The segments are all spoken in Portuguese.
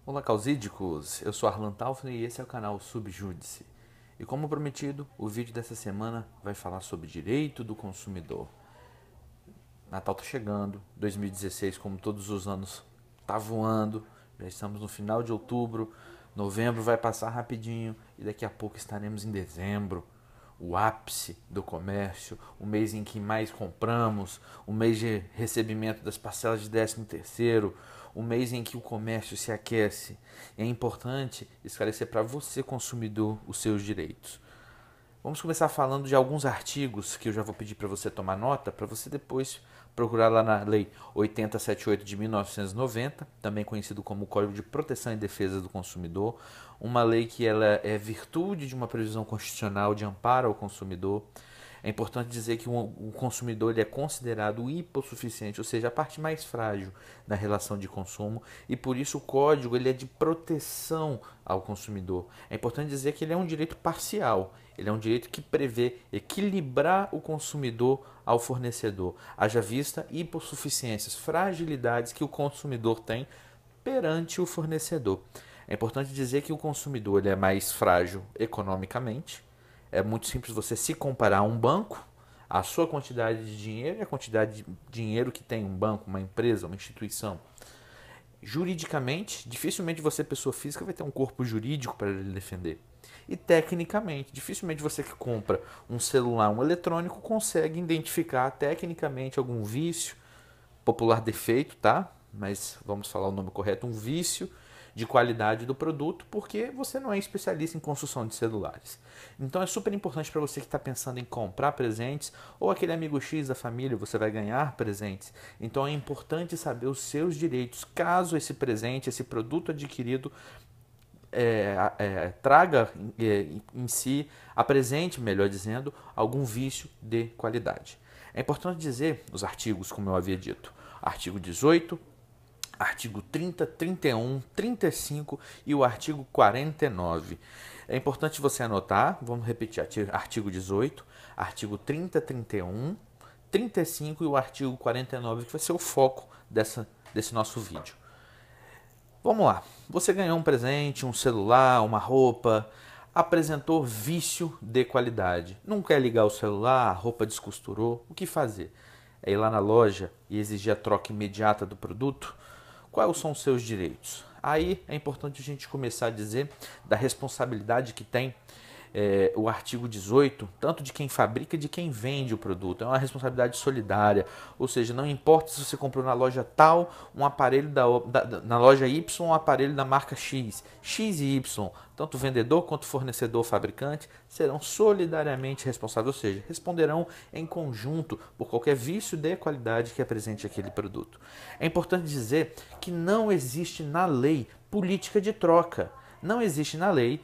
Olá, causídicos! Eu sou Arlan Taufner e esse é o canal Subjúdice. E como prometido, o vídeo dessa semana vai falar sobre direito do consumidor. Natal tá chegando, 2016, como todos os anos, tá voando. Já estamos no final de outubro, novembro vai passar rapidinho e daqui a pouco estaremos em dezembro. O ápice do comércio, o mês em que mais compramos, o mês de recebimento das parcelas de 13º, o mês em que o comércio se aquece. É importante esclarecer para você, consumidor, os seus direitos. Vamos começar falando de alguns artigos que eu já vou pedir para você tomar nota, para você depois procurar lá na Lei 8078 de 1990, também conhecido como Código de Proteção e Defesa do Consumidor, uma lei que ela é virtude de uma previsão constitucional de amparo ao consumidor. É importante dizer que o consumidor ele é considerado hipossuficiente, ou seja, a parte mais frágil da relação de consumo, e por isso o código ele é de proteção ao consumidor. É importante dizer que ele é um direito parcial, ele é um direito que prevê equilibrar o consumidor ao fornecedor, haja vista hipossuficiências, fragilidades que o consumidor tem perante o fornecedor. É importante dizer que o consumidor ele é mais frágil economicamente. É muito simples você se comparar a um banco, a sua quantidade de dinheiro e a quantidade de dinheiro que tem um banco, uma empresa, uma instituição. Juridicamente, dificilmente você, pessoa física, vai ter um corpo jurídico para lhe defender. E tecnicamente, dificilmente você que compra um celular, um eletrônico, consegue identificar tecnicamente algum vício, popular defeito, tá? Mas vamos falar o nome correto, um vício de qualidade do produto, porque você não é especialista em construção de celulares. Então é super importante para você que está pensando em comprar presentes, ou aquele amigo X da família, você vai ganhar presentes. Então é importante saber os seus direitos, caso esse presente, esse produto adquirido traga em si, apresente, melhor dizendo, algum vício de qualidade. É importante dizer os artigos, como eu havia dito, artigo 18, artigo 30, 31, 35 e o artigo 49. É importante você anotar, vamos repetir, artigo 18, artigo 30, 31, 35 e o artigo 49, que vai ser o foco desse nosso vídeo. Vamos lá, você ganhou um presente, um celular, uma roupa, apresentou vício de qualidade. Não quer ligar o celular, a roupa descosturou, o que fazer? É ir lá na loja e exigir a troca imediata do produto? Quais são os seus direitos? Aí é importante a gente começar a dizer da responsabilidade que tem o artigo 18, tanto de quem fabrica e de quem vende o produto. É uma responsabilidade solidária, ou seja, não importa se você comprou na loja tal um aparelho na loja Y, um aparelho da marca X, X e Y, tanto o vendedor quanto o fornecedor ou fabricante serão solidariamente responsáveis, ou seja, responderão em conjunto por qualquer vício de qualidade que apresente aquele produto. É importante dizer que não existe na lei política de troca. Não existe na lei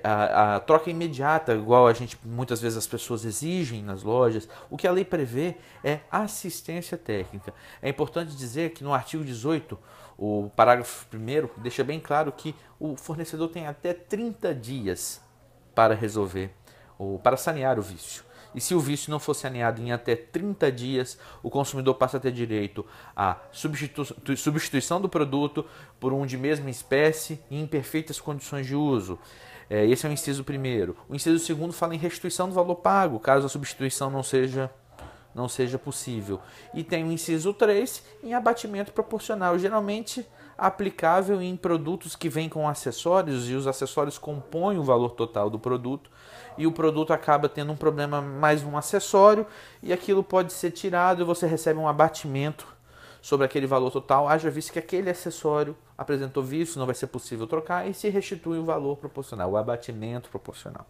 a troca imediata, igual a gente muitas vezes as pessoas exigem nas lojas. O que a lei prevê é assistência técnica. É importante dizer que no artigo 18, o parágrafo 1º, deixa bem claro que o fornecedor tem até 30 dias para resolver, ou para sanear o vício. E se o vício não for saneado em até 30 dias, o consumidor passa a ter direito à substituição do produto por um de mesma espécie e em perfeitas condições de uso. Esse é o inciso primeiro. O inciso segundo fala em restituição do valor pago, caso a substituição não seja possível. E tem o inciso 3 em abatimento proporcional, geralmente aplicável em produtos que vêm com acessórios e os acessórios compõem o valor total do produto e o produto acaba tendo um problema mais um acessório e aquilo pode ser tirado e você recebe um abatimento sobre aquele valor total, haja visto que aquele acessório apresentou vício, não vai ser possível trocar e se restitui o valor proporcional, o abatimento proporcional,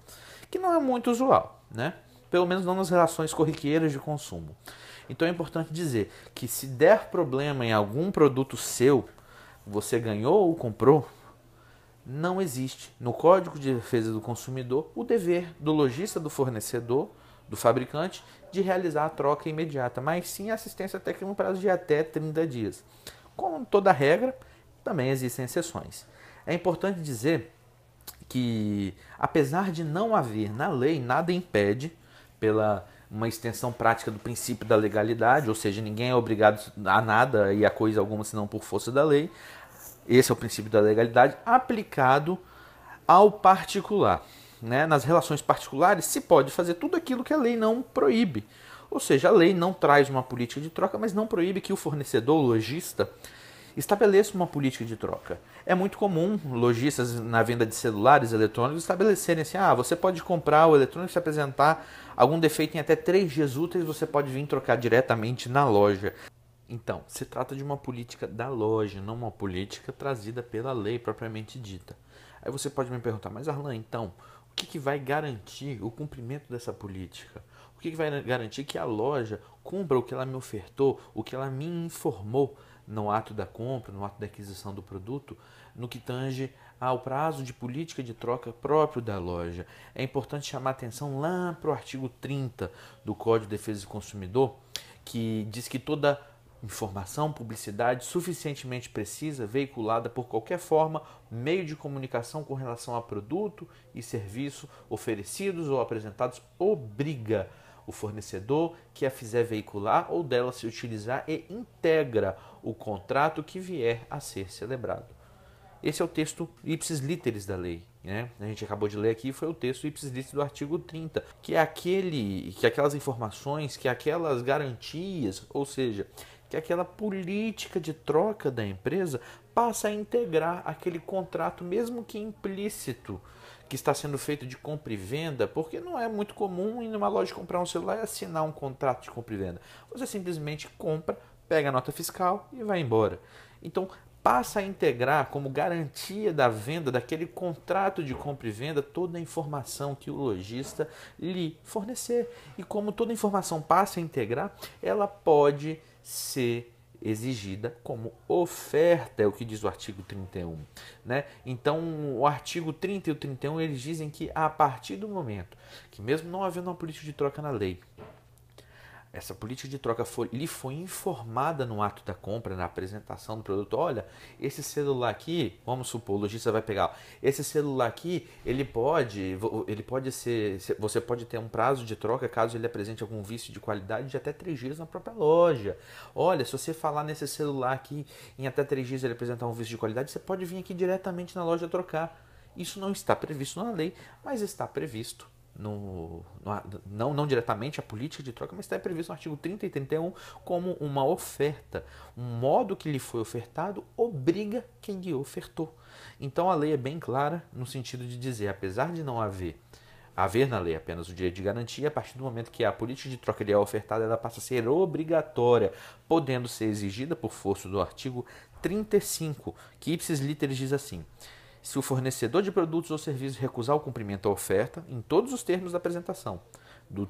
que não é muito usual, né? Pelo menos não nas relações corriqueiras de consumo. Então é importante dizer que se der problema em algum produto seu, você ganhou ou comprou, não existe no Código de Defesa do Consumidor o dever do lojista, do fornecedor, do fabricante, de realizar a troca imediata, mas sim a assistência técnica no prazo de até 30 dias. Como toda regra, também existem exceções. É importante dizer que, apesar de não haver na lei, nada impede, pela uma extensão prática do princípio da legalidade, ou seja, ninguém é obrigado a nada e a coisa alguma senão por força da lei, Esse é o princípio da legalidade aplicado ao particular. Né? Nas relações particulares se pode fazer tudo aquilo que a lei não proíbe. Ou seja, a lei não traz uma política de troca, mas não proíbe que o fornecedor, o lojista, estabeleça uma política de troca. É muito comum lojistas na venda de celulares eletrônicos estabelecerem assim, você pode comprar o eletrônico se apresentar algum defeito em até 3 dias úteis, você pode vir trocar diretamente na loja. Então, se trata de uma política da loja, não uma política trazida pela lei propriamente dita. Aí você pode me perguntar, mas Arlan, então, o que vai garantir o cumprimento dessa política? O que vai garantir que a loja cumpra o que ela me ofertou, o que ela me informou no ato da compra, no ato da aquisição do produto, no que tange ao prazo de política de troca próprio da loja? É importante chamar atenção lá para o artigo 30 do Código de Defesa do Consumidor, que diz que toda informação, publicidade suficientemente precisa, veiculada por qualquer forma, meio de comunicação com relação a produto e serviço oferecidos ou apresentados, obriga o fornecedor que a fizer veicular ou dela se utilizar e integra o contrato que vier a ser celebrado. Esse é o texto ipsis literis da lei. Né? A gente acabou de ler aqui, foi o texto ipsis literis do artigo 30, que é aquelas informações, que aquelas garantias, ou seja, que aquela política de troca da empresa passa a integrar aquele contrato, mesmo que implícito, que está sendo feito de compra e venda, porque não é muito comum ir numa loja comprar um celular e assinar um contrato de compra e venda. Você simplesmente compra, pega a nota fiscal e vai embora. Então, passa a integrar como garantia da venda daquele contrato de compra e venda toda a informação que o lojista lhe fornecer. E como toda informação passa a integrar, ela pode ser exigida como oferta, é o que diz o artigo 31. Né? Então, o artigo 30 e o 31, eles dizem que a partir do momento que, mesmo não havendo uma política de troca na lei, essa política de troca lhe foi informada no ato da compra, na apresentação do produto. Olha, esse celular aqui, vamos supor, o lojista vai pegar, esse celular aqui, ele pode ser, você pode ter um prazo de troca caso ele apresente algum vício de qualidade de até 3 dias na própria loja. Olha, se você falar nesse celular aqui, em até 3 dias ele apresentar um vício de qualidade, você pode vir aqui diretamente na loja trocar. Isso não está previsto na lei, mas está previsto não diretamente a política de troca, mas está previsto no artigo 30 e 31 como uma oferta. Um modo que lhe foi ofertado obriga quem lhe ofertou. Então a lei é bem clara no sentido de dizer, apesar de não haver na lei apenas o direito de garantia, a partir do momento que a política de troca lhe é ofertada, ela passa a ser obrigatória, podendo ser exigida por força do artigo 35, que ipsis literis diz assim: se o fornecedor de produtos ou serviços recusar o cumprimento da oferta, em todos os termos da apresentação,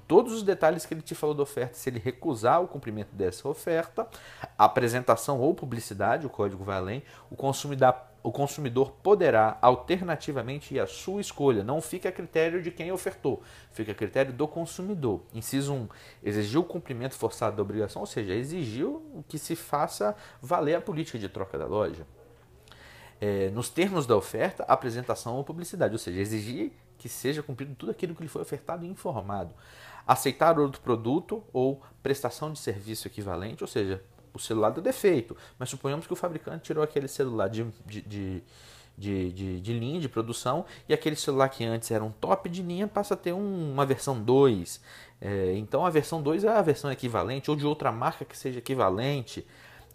todos os detalhes que ele te falou da oferta, se ele recusar o cumprimento dessa oferta, apresentação ou publicidade, o código vai além, o consumidor poderá alternativamente ir à sua escolha, não fica a critério de quem ofertou, fica a critério do consumidor. Inciso 1, exigiu o cumprimento forçado da obrigação, ou seja, exigiu que se faça valer a política de troca da loja. Nos termos da oferta, apresentação ou publicidade, ou seja, exigir que seja cumprido tudo aquilo que lhe foi ofertado e informado. Aceitar outro produto ou prestação de serviço equivalente, ou seja, o celular deu defeito, mas suponhamos que o fabricante tirou aquele celular de linha de produção e aquele celular que antes era um top de linha passa a ter uma versão 2. Então a versão 2 é a versão equivalente ou de outra marca que seja equivalente.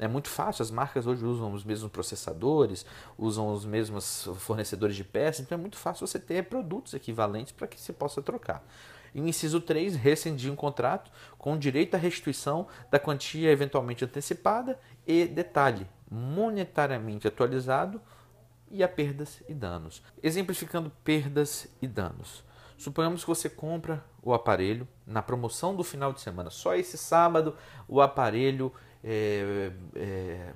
É muito fácil, as marcas hoje usam os mesmos processadores, usam os mesmos fornecedores de peças, então é muito fácil você ter produtos equivalentes para que se possa trocar. E o inciso 3, rescindir um contrato com direito à restituição da quantia eventualmente antecipada e, detalhe, monetariamente atualizado e a perdas e danos. Exemplificando perdas e danos. Suponhamos que você compra o aparelho na promoção do final de semana. Só esse sábado o aparelho,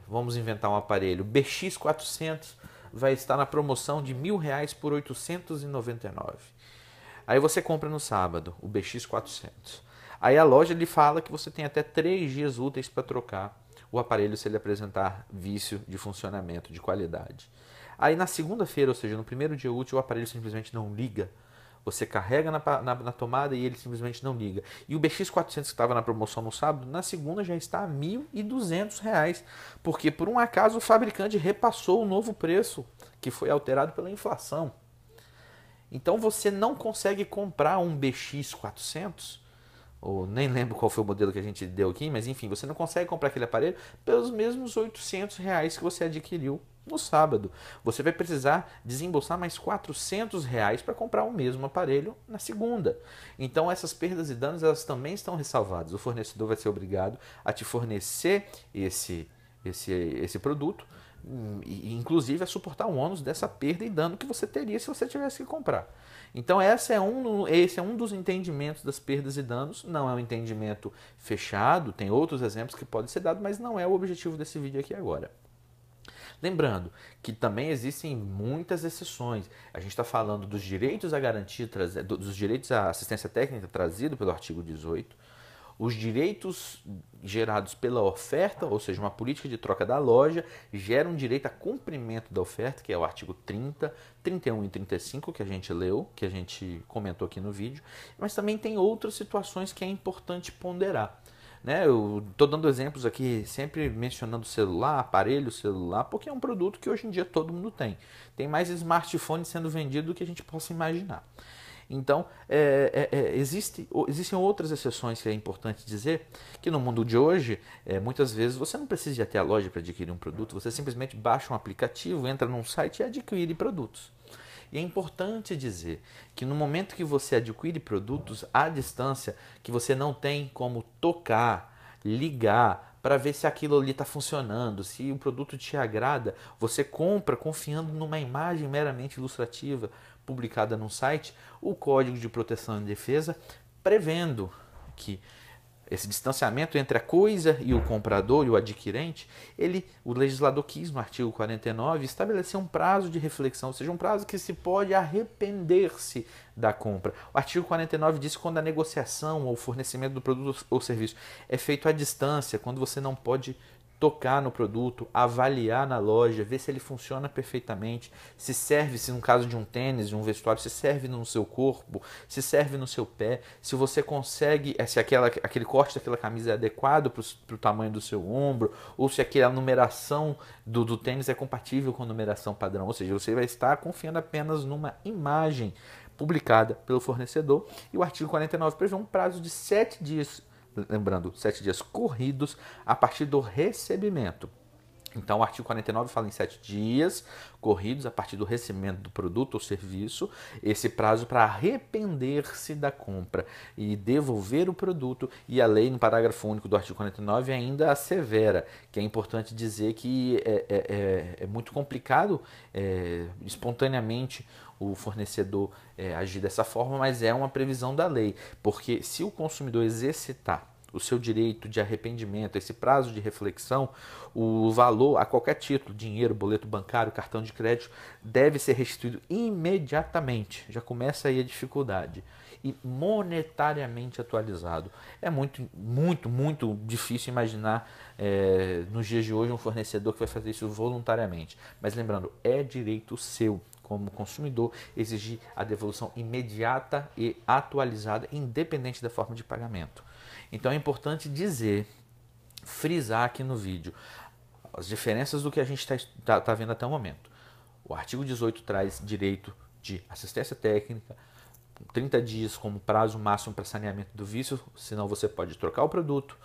vamos inventar um aparelho, BX400 vai estar na promoção de R$1.000 por 899. Aí você compra no sábado o BX400. Aí a loja lhe fala que você tem até 3 dias úteis para trocar o aparelho se ele apresentar vício de funcionamento, de qualidade. Aí na segunda-feira, ou seja, no primeiro dia útil, o aparelho simplesmente não liga. Você carrega na tomada e ele simplesmente não liga. E o BX400 que estava na promoção no sábado, na segunda já está a R$ 1.200, porque por um acaso o fabricante repassou o novo preço, que foi alterado pela inflação. Então você não consegue comprar um BX400, ou nem lembro qual foi o modelo que a gente deu aqui, mas enfim, você não consegue comprar aquele aparelho pelos mesmos R$ 800 que você adquiriu no sábado. Você vai precisar desembolsar mais R$ 400 para comprar o mesmo aparelho na segunda. Então essas perdas e danos elas também estão ressalvadas. O fornecedor vai ser obrigado a te fornecer esse produto, e inclusive a suportar o ônus dessa perda e dano que você teria se você tivesse que comprar. Então esse é um dos entendimentos das perdas e danos. Não é um entendimento fechado, tem outros exemplos que podem ser dados, mas não é o objetivo desse vídeo aqui agora. Lembrando que também existem muitas exceções. A gente está falando dos direitos à garantia, dos direitos à assistência técnica trazido pelo artigo 18, os direitos gerados pela oferta, ou seja, uma política de troca da loja, gera um direito a cumprimento da oferta, que é o artigo 30, 31 e 35, que a gente leu, que a gente comentou aqui no vídeo, mas também tem outras situações que é importante ponderar. Eu estou dando exemplos aqui, sempre mencionando celular, aparelho celular, porque é um produto que hoje em dia todo mundo tem. Tem mais smartphone sendo vendido do que a gente possa imaginar. Então, existem outras exceções que é importante dizer, que no mundo de hoje, muitas vezes você não precisa ir até a loja para adquirir um produto, você simplesmente baixa um aplicativo, entra num site e adquire produtos. E é importante dizer que no momento que você adquire produtos à distância, que você não tem como tocar, ligar, para ver se aquilo ali está funcionando, se o produto te agrada, você compra confiando numa imagem meramente ilustrativa publicada num site, o Código de Proteção e Defesa prevendo que esse distanciamento entre a coisa e o comprador e o adquirente, o legislador quis, no artigo 49, estabelecer um prazo de reflexão, ou seja, um prazo que se pode arrepender-se da compra. O artigo 49 diz que quando a negociação ou fornecimento do produto ou serviço é feito à distância, quando você não pode tocar no produto, avaliar na loja, ver se ele funciona perfeitamente, se serve, se no caso de um tênis, de um vestuário, se serve no seu corpo, se serve no seu pé, se você consegue, se aquele corte daquela camisa é adequado para o tamanho do seu ombro, ou se aquela numeração do tênis é compatível com a numeração padrão, ou seja, você vai estar confiando apenas numa imagem publicada pelo fornecedor, e o artigo 49 prevê um prazo de 7 dias, lembrando, 7 dias corridos a partir do recebimento. Então, o artigo 49 fala em 7 dias corridos a partir do recebimento do produto ou serviço, esse prazo para arrepender-se da compra e devolver o produto. E a lei, no parágrafo único do artigo 49, ainda assevera, que é importante dizer que é muito complicado espontaneamente o fornecedor agir dessa forma, mas é uma previsão da lei, porque se o consumidor exercitar o seu direito de arrependimento, esse prazo de reflexão, o valor a qualquer título, dinheiro, boleto bancário, cartão de crédito, deve ser restituído imediatamente. Já começa aí a dificuldade. E monetariamente atualizado. É muito, muito, muito difícil imaginar nos dias de hoje um fornecedor que vai fazer isso voluntariamente. Mas lembrando, é direito seu, como consumidor, exigir a devolução imediata e atualizada, independente da forma de pagamento. Então é importante dizer, frisar aqui no vídeo, as diferenças do que a gente está vendo até o momento. O artigo 18 traz direito de assistência técnica, 30 dias como prazo máximo para saneamento do vício, senão você pode trocar o produto,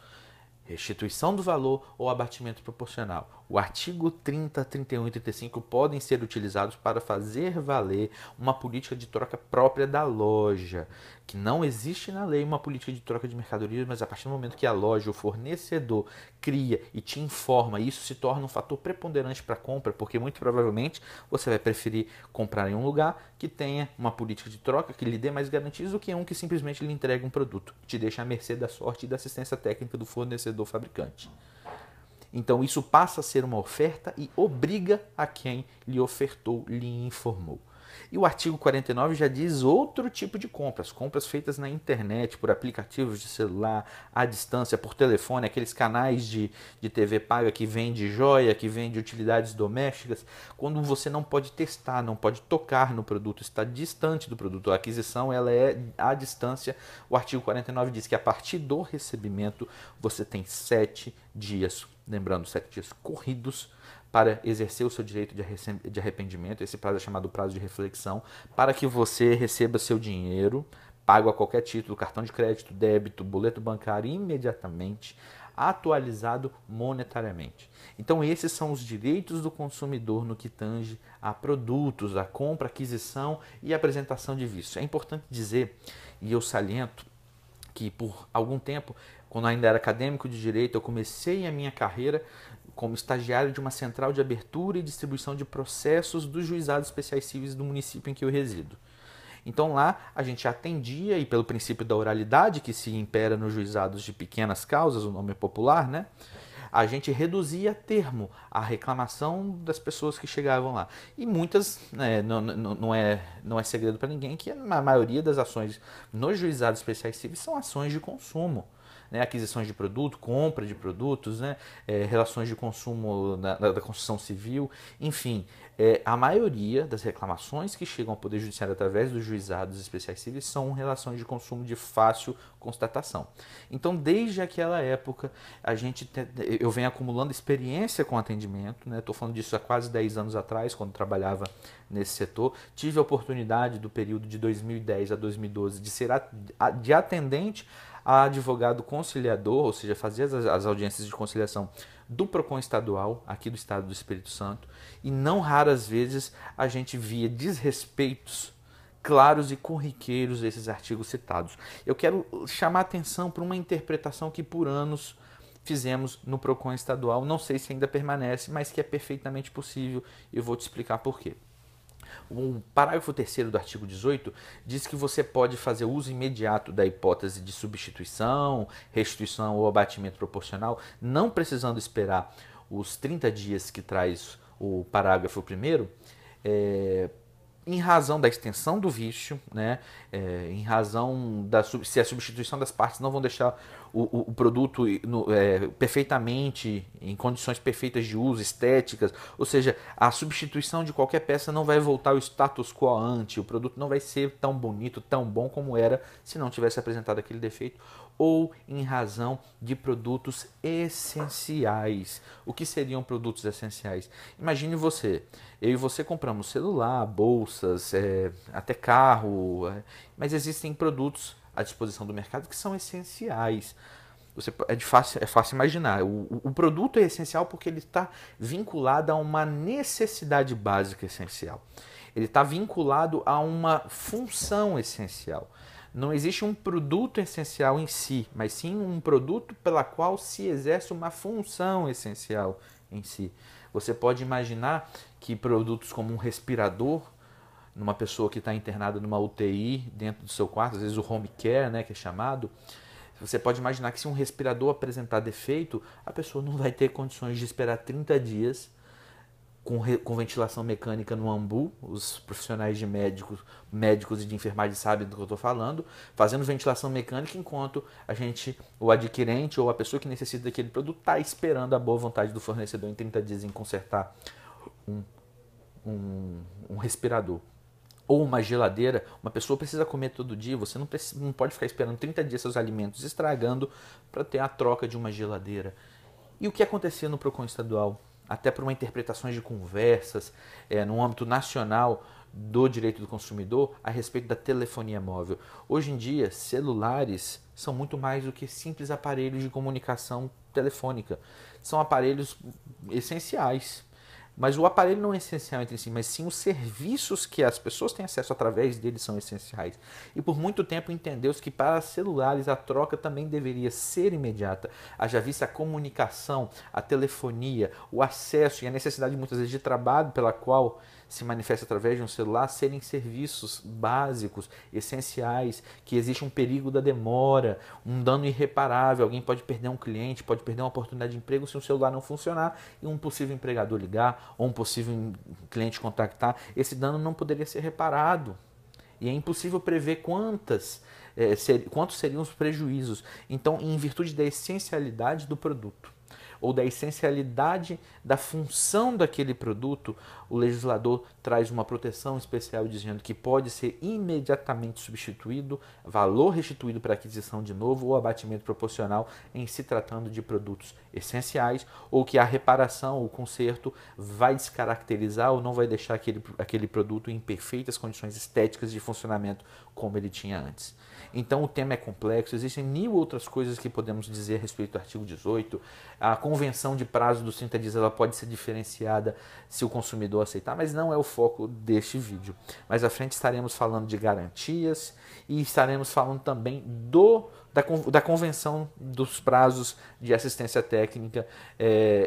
restituição do valor ou abatimento proporcional. O artigo 30, 31 e 35 podem ser utilizados para fazer valer uma política de troca própria da loja, que não existe na lei uma política de troca de mercadorias, mas a partir do momento que a loja, o fornecedor, cria e te informa, isso se torna um fator preponderante para a compra, porque muito provavelmente você vai preferir comprar em um lugar que tenha uma política de troca, que lhe dê mais garantias do que um que simplesmente lhe entregue um produto, que te deixa à mercê da sorte e da assistência técnica do fornecedor fabricante. Então isso passa a ser uma oferta e obriga a quem lhe ofertou, lhe informou. E o artigo 49 já diz outro tipo de compras feitas na internet, por aplicativos de celular, à distância, por telefone, aqueles canais de TV paga que vende joia, que vende utilidades domésticas, quando você não pode testar, não pode tocar no produto, está distante do produto. A aquisição ela é à distância. O artigo 49 diz que a partir do recebimento você tem 7 dias, lembrando, 7 dias corridos, para exercer o seu direito de arrependimento. Esse prazo é chamado prazo de reflexão, para que você receba seu dinheiro, pago a qualquer título, cartão de crédito, débito, boleto bancário, imediatamente, atualizado monetariamente. Então esses são os direitos do consumidor no que tange a produtos, a compra, aquisição e apresentação de vício. É importante dizer, e eu saliento, que por algum tempo, quando ainda era acadêmico de direito, eu comecei a minha carreira como estagiário de uma central de abertura e distribuição de processos dos juizados especiais civis do município em que eu resido. Então lá a gente atendia, e pelo princípio da oralidade que se impera nos juizados de pequenas causas, o nome é popular, né? A gente reduzia a termo a reclamação das pessoas que chegavam lá. E muitas, não é segredo para ninguém, que a maioria das ações nos juizados especiais civis são ações de consumo. Né, aquisições de produto, compra de produtos, né, relações de consumo da construção civil, enfim, a maioria das reclamações que chegam ao Poder Judiciário através dos juizados especiais civis são relações de consumo de fácil constatação. Então, desde aquela época, eu venho acumulando experiência com atendimento, estou falando disso há quase 10 anos atrás, quando trabalhava nesse setor. Tive a oportunidade do período de 2010 a 2012 de ser de atendente a advogado conciliador, ou seja, fazia as audiências de conciliação do PROCON estadual, aqui do estado do Espírito Santo, e não raras vezes a gente via desrespeitos claros e corriqueiros desses artigos citados. Eu quero chamar a atenção para uma interpretação que por anos fizemos no PROCON estadual, não sei se ainda permanece, mas que é perfeitamente possível, e eu vou te explicar por quê. O parágrafo 3º do artigo 18 diz que você pode fazer uso imediato da hipótese de substituição, restituição ou abatimento proporcional, não precisando esperar os 30 dias que traz o parágrafo 1º, em razão da extensão do vício, né, em razão se a substituição das partes não vão deixar o produto perfeitamente, em condições perfeitas de uso, estéticas, ou seja, a substituição de qualquer peça não vai voltar ao status quo ante, o produto não vai ser tão bonito, tão bom como era se não tivesse apresentado aquele defeito, ou em razão de produtos essenciais. O que seriam produtos essenciais? Imagine eu e você compramos celular, bolsas, até carro, mas existem produtos à disposição do mercado que são essenciais. É fácil imaginar. O produto é essencial porque ele está vinculado a uma necessidade básica essencial. Ele está vinculado a uma função essencial. Não existe um produto essencial em si, mas sim um produto pela qual se exerce uma função essencial em si. Você pode imaginar que produtos como um respirador, numa pessoa que está internada numa UTI dentro do seu quarto, às vezes o home care, né, que é chamado, você pode imaginar que se um respirador apresentar defeito, a pessoa não vai ter condições de esperar 30 dias com ventilação mecânica no ambu. Os profissionais de médicos e de enfermagem sabem do que eu estou falando, fazendo ventilação mecânica enquanto o adquirente ou a pessoa que necessita daquele produto está esperando a boa vontade do fornecedor em 30 dias em consertar um respirador. Ou uma geladeira, uma pessoa precisa comer todo dia, você não pode ficar esperando 30 dias seus alimentos estragando para ter a troca de uma geladeira. E o que acontecia no PROCON estadual? Até por uma interpretação de conversas no âmbito nacional do direito do consumidor a respeito da telefonia móvel. Hoje em dia, celulares são muito mais do que simples aparelhos de comunicação telefônica. São aparelhos essenciais. Mas o aparelho não é essencial entre si, mas sim os serviços que as pessoas têm acesso através dele são essenciais. E por muito tempo entendeu-se que para celulares a troca também deveria ser imediata. Haja vista a comunicação, a telefonia, o acesso e a necessidade muitas vezes de trabalho pela qual se manifesta através de um celular serem serviços básicos, essenciais, que existe um perigo da demora, um dano irreparável, alguém pode perder um cliente, pode perder uma oportunidade de emprego se um celular não funcionar e um possível empregador ligar, ou um possível cliente contactar, esse dano não poderia ser reparado. E é impossível prever quantos seriam os prejuízos. Então, em virtude da essencialidade do produto, ou da essencialidade da função daquele produto, o legislador traz uma proteção especial dizendo que pode ser imediatamente substituído, valor restituído para aquisição de novo ou abatimento proporcional em se tratando de produtos essenciais, ou que a reparação ou conserto vai descaracterizar ou não vai deixar aquele produto em perfeitas condições estéticas de funcionamento como ele tinha antes. Então o tema é complexo, existem mil outras coisas que podemos dizer a respeito do artigo 18. A convenção de prazo dos 30 dias ela pode ser diferenciada se o consumidor aceitar, mas não é o foco deste vídeo. Mais à frente estaremos falando de garantias e estaremos falando também da convenção dos prazos de assistência técnica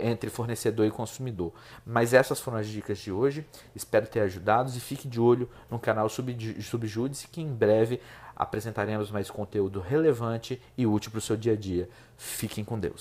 entre fornecedor e consumidor. Mas essas foram as dicas de hoje, espero ter ajudado e fique de olho no canal Subjúdice, que em breve apresentaremos mais conteúdo relevante e útil para o seu dia a dia. Fiquem com Deus.